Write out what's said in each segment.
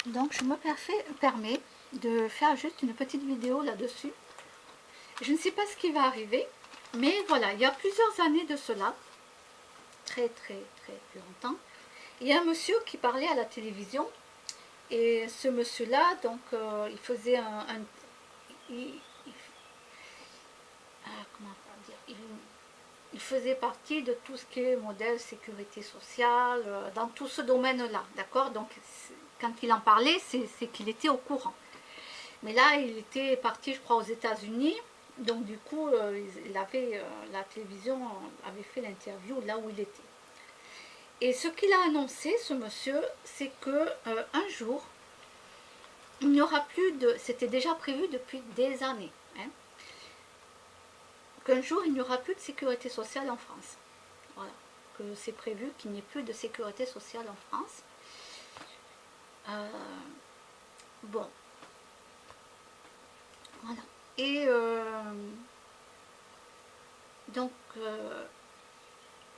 Donc je me permets de faire juste une petite vidéo là-dessus. Je ne sais pas ce qui va arriver, mais voilà, il y a plusieurs années de cela, très plus longtemps, il y a un monsieur qui parlait à la télévision, et ce monsieur-là, donc il faisait comment dire, il faisait partie de tout ce qui est modèle sécurité sociale, dans tout ce domaine-là, d'accord. Donc quand il en parlait, c'est qu'il était au courant. Mais là, il était parti, je crois, aux États-Unis. Donc du coup, la télévision avait fait l'interview là où il était. Et ce qu'il a annoncé, ce monsieur, c'est que un jour, il n'y aura plus de... C'était déjà prévu depuis des années. Hein, qu'un jour, il n'y aura plus de sécurité sociale en France. Voilà. Que c'est prévu qu'il n'y ait plus de sécurité sociale en France. Euh, bon. Voilà. Et donc,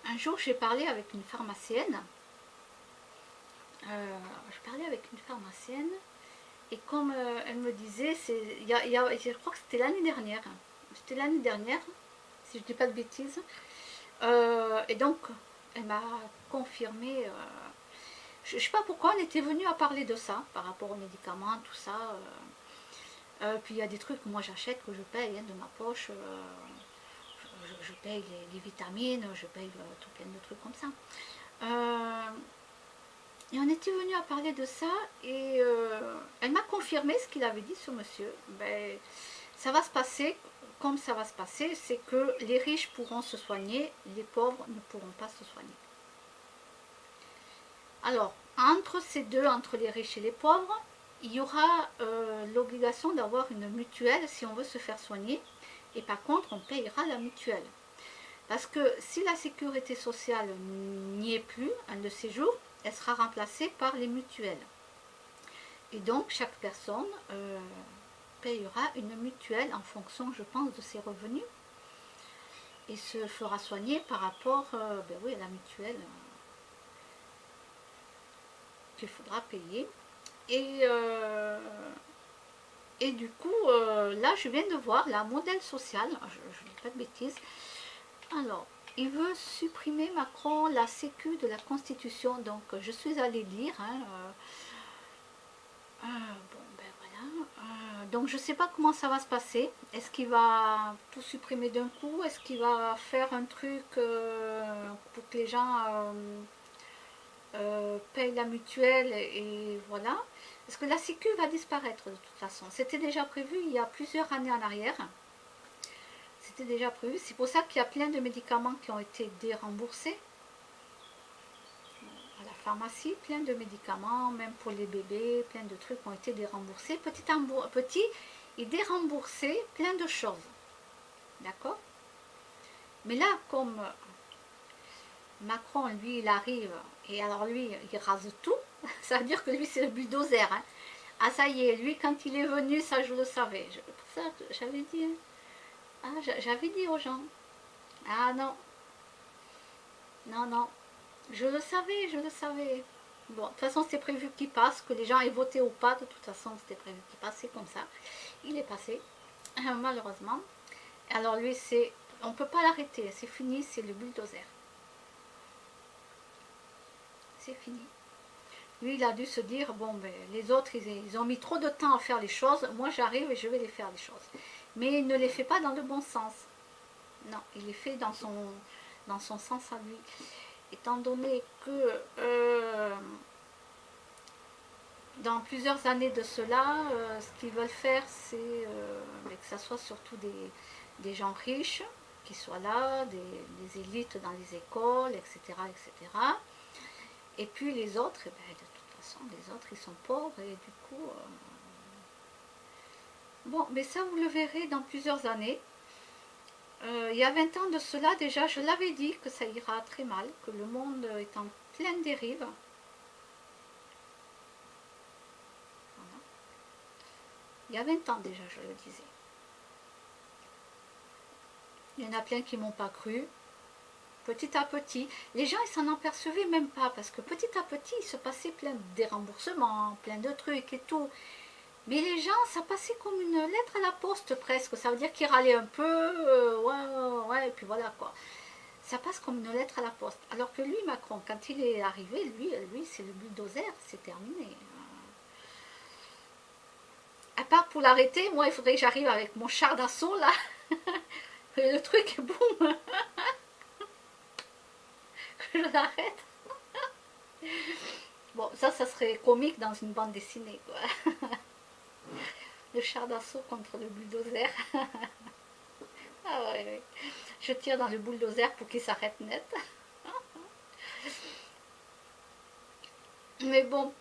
un jour, j'ai parlé avec une pharmacienne. Je parlais avec une pharmacienne. Et comme elle me disait, je crois que c'était l'année dernière. C'était l'année dernière, si je ne dis pas de bêtises. Et donc, elle m'a confirmé. Je ne sais pas pourquoi on était venu à parler de ça, par rapport aux médicaments, tout ça. Puis il y a des trucs que moi j'achète, que je paye hein, de ma poche. Je paye les vitamines, je paye tout plein de trucs comme ça. Et on était venu à parler de ça et elle m'a confirmé ce qu'il avait dit ce monsieur. Ben, ça va se passer comme ça va se passer, c'est que les riches pourront se soigner, les pauvres ne pourront pas se soigner. Alors, entre ces deux, entre les riches et les pauvres, il y aura l'obligation d'avoir une mutuelle si on veut se faire soigner. Et par contre, on payera la mutuelle. Parce que si la sécurité sociale n'y est plus, un de ces jours, elle sera remplacée par les mutuelles. Et donc, chaque personne payera une mutuelle en fonction, je pense, de ses revenus. Et se fera soigner par rapport ben oui, à la mutuelle qu'il faudra payer. Et du coup, là, je viens de voir la modèle social, je ne dis pas de bêtises. Alors, il veut supprimer Macron la sécu de la Constitution. Donc, je suis allée lire. Hein, bon, ben voilà. Donc, je ne sais pas comment ça va se passer. Est-ce qu'il va tout supprimer d'un coup? Est-ce qu'il va faire un truc pour que les gens payent la mutuelle et voilà? Parce que la sécu va disparaître de toute façon. C'était déjà prévu il y a plusieurs années en arrière. C'était déjà prévu. C'est pour ça qu'il y a plein de médicaments qui ont été déremboursés à la pharmacie, plein de médicaments, même pour les bébés, plein de trucs ont été déremboursés. Petit, ils déremboursaient plein de choses. D'accord? Mais là, comme Macron, lui, il arrive, et alors lui, il rase tout, ça veut dire que lui, c'est le bulldozer. Hein. Ah, ça y est, lui, quand il est venu, ça, je le savais. Pour ça, j'avais dit, hein. Ah, j'avais dit aux gens. Ah non, non, non, je le savais, je le savais. Bon, de toute façon, c'était prévu qu'il passe, que les gens aient voté ou pas. De toute façon, c'était prévu qu'il passe, c'est comme ça. Il est passé, malheureusement. Alors lui, on ne peut pas l'arrêter, c'est fini, c'est le bulldozer. C'est fini. Lui, il a dû se dire, bon, ben, les autres, ils ont mis trop de temps à faire les choses. Moi, j'arrive et je vais les faire, les choses. Mais il ne les fait pas dans le bon sens. Non, il les fait dans son sens à lui. Étant donné que dans plusieurs années de cela, ce qu'ils veulent faire, c'est que ça soit surtout des gens riches qui soient là, des élites dans les écoles, etc., etc. Et puis les autres, eh ben, de toute façon, les autres, ils sont pauvres et du coup... Bon, mais ça, vous le verrez dans plusieurs années. Il y a 20 ans de cela, déjà, je l'avais dit que ça ira très mal, que le monde est en pleine dérive. Voilà. Il y a 20 ans déjà, je le disais. Il y en a plein qui ne m'ont pas cru. petit à petit. Les gens, ils s'en apercevaient même pas, parce que petit à petit, il se passait plein de déremboursements, plein de trucs et tout. Mais les gens, ça passait comme une lettre à la poste presque. Ça veut dire qu'ils râlaient un peu, ouais, et puis voilà quoi. Ça passe comme une lettre à la poste. Alors que lui, Macron, quand il est arrivé, lui c'est le bulldozer, c'est terminé. À part pour l'arrêter, moi, il faudrait que j'arrive avec mon char d'assaut là. Le truc, boum, que je l'arrête. Bon, ça serait comique dans une bande dessinée, quoi. Le char d'assaut contre le bulldozer. Ah ouais, ouais. Je tire dans le bulldozer pour qu'il s'arrête net. Mais bon,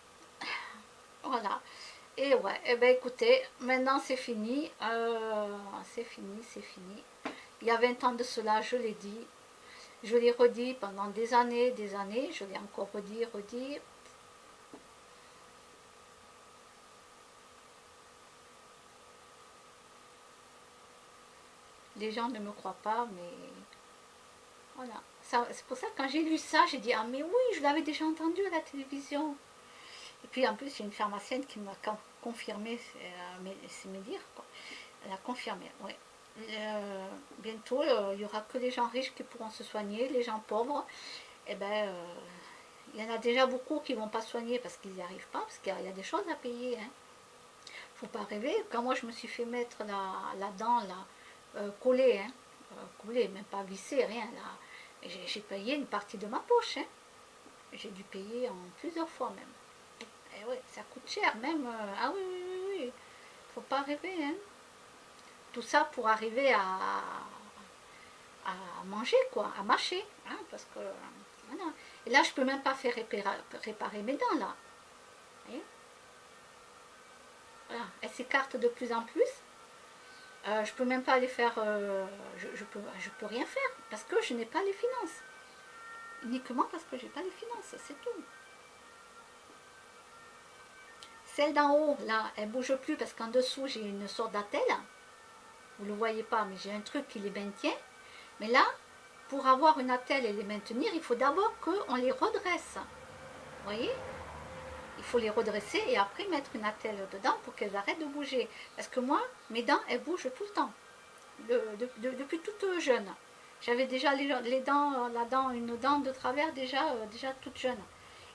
voilà. Et ouais, eh ben écoutez, maintenant c'est fini. C'est fini, c'est fini. Il y a 20 ans de cela, je l'ai dit. Je l'ai redit pendant des années, je l'ai encore redit. Les gens ne me croient pas, mais voilà. C'est pour ça que quand j'ai lu ça, j'ai dit, ah mais oui, je l'avais déjà entendu à la télévision. Et puis en plus, il y a une pharmacienne qui m'a confirmé, c'est me dire, quoi. Elle a confirmé, oui. Bientôt, il n'y aura que les gens riches qui pourront se soigner, les gens pauvres, eh ben, il y en a déjà beaucoup qui ne vont pas soigner parce qu'ils n'y arrivent pas, parce qu'il y a des choses à payer. Hein. Faut pas rêver. Quand moi je me suis fait mettre la dent là, collée, hein, collée, même pas vissée, rien là, j'ai payé une partie de ma poche. Hein. J'ai dû payer en plusieurs fois même. Et ouais, ça coûte cher même. Ah oui, oui, oui, oui. Faut pas rêver. Hein. Tout ça pour arriver à manger, quoi, à mâcher. Hein, parce que. Voilà. Et là, je peux même pas faire réparer mes dents là. Voyez, voilà. Elles s'écartent de plus en plus. Je peux même pas aller faire. Je peux rien faire parce que je n'ai pas les finances. Uniquement parce que j'ai pas les finances, c'est tout. Celle d'en haut, là, elle bouge plus parce qu'en dessous, j'ai une sorte d'attelle. Vous ne le voyez pas, mais j'ai un truc qui les maintient. Mais là, pour avoir une attelle et les maintenir, il faut d'abord qu'on les redresse. Vous voyez? Il faut les redresser et après mettre une attelle dedans pour qu'elles arrêtent de bouger. Parce que moi, mes dents, elles bougent tout le temps. Depuis toute jeune. J'avais déjà les dents, une dent de travers déjà toute jeune.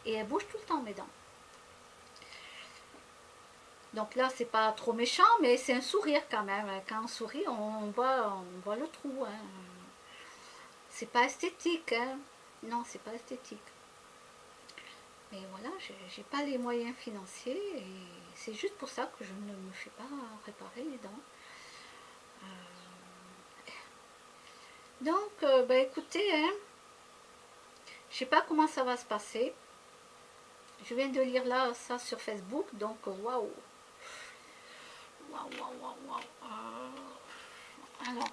Et elles bougent tout le temps, mes dents. Donc là, c'est pas trop méchant, mais c'est un sourire quand même. Quand on sourit, on voit le trou. Hein. C'est pas esthétique. Hein. Non, c'est pas esthétique. Mais voilà, j'ai pas les moyens financiers et c'est juste pour ça que je ne me fais pas réparer les dents. Donc, bah écoutez, hein, je sais pas comment ça va se passer. Je viens de lire là ça sur Facebook, donc waouh. Waouh. Alors,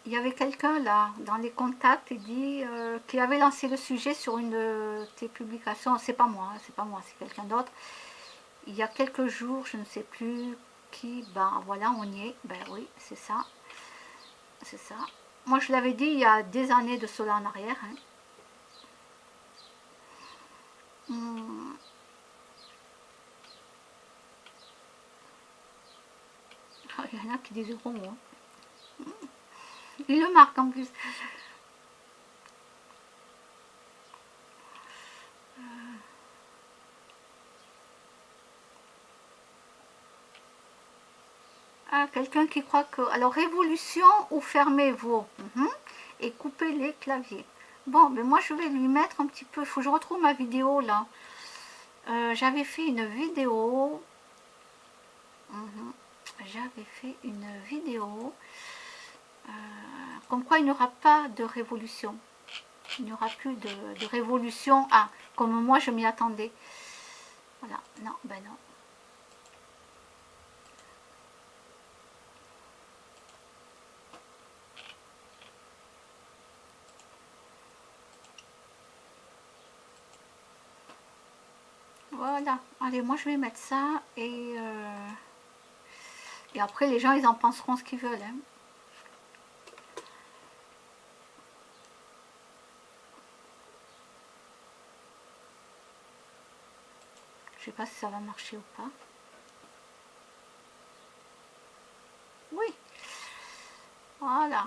il y avait quelqu'un là dans les contacts qui avait lancé le sujet sur une de tes publications. C'est pas moi, hein, c'est quelqu'un d'autre. Il y a quelques jours, je ne sais plus qui. Ben voilà, on y est. Ben oui, c'est ça. C'est ça. Moi, je l'avais dit il y a des années de cela en arrière. Hein. Il y en a qui disent oh, moi. Il le marque en plus. Ah, quelqu'un qui croit que... Alors, révolution ou fermez vos... et coupez les claviers. Bon, mais moi, je vais lui mettre un petit peu... Il faut que je retrouve ma vidéo, là. J'avais fait une vidéo... J'avais fait une vidéo... comme quoi il n'y aura pas de révolution. Il n'y aura plus de révolution. Ah, comme moi, je m'y attendais. Voilà. Non, ben non. Voilà, allez, moi je vais mettre ça et après les gens ils en penseront ce qu'ils veulent. Hein. Je sais pas si ça va marcher ou pas. Oui, voilà.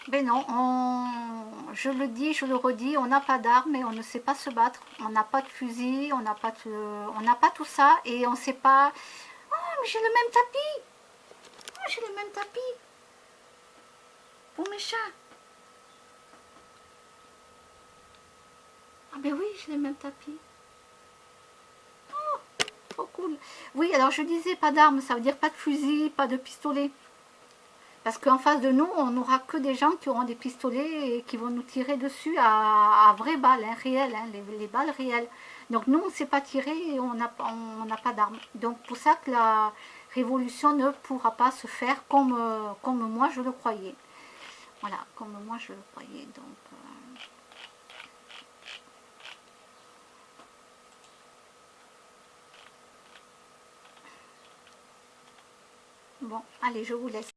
Mais non, je le dis, je le redis, on n'a pas d'armes et on ne sait pas se battre. On n'a pas de fusil, on n'a pas tout ça et on ne sait pas. Oh, mais j'ai le même tapis. Oh, j'ai le même tapis pour mes chats. Ah ben oui, j'ai le même tapis. Trop cool. Oui, alors je disais pas d'armes, ça veut dire pas de fusil, pas de pistolet. Parce qu'en face de nous, on n'aura que des gens qui auront des pistolets et qui vont nous tirer dessus à vraies balles, hein, réelles, hein, les balles réelles. Donc nous, on ne sait pas tirer et on n'a pas d'armes. Donc pour ça que la révolution ne pourra pas se faire comme moi je le croyais. Voilà, comme moi je le croyais. Donc, bon, allez, je vous laisse.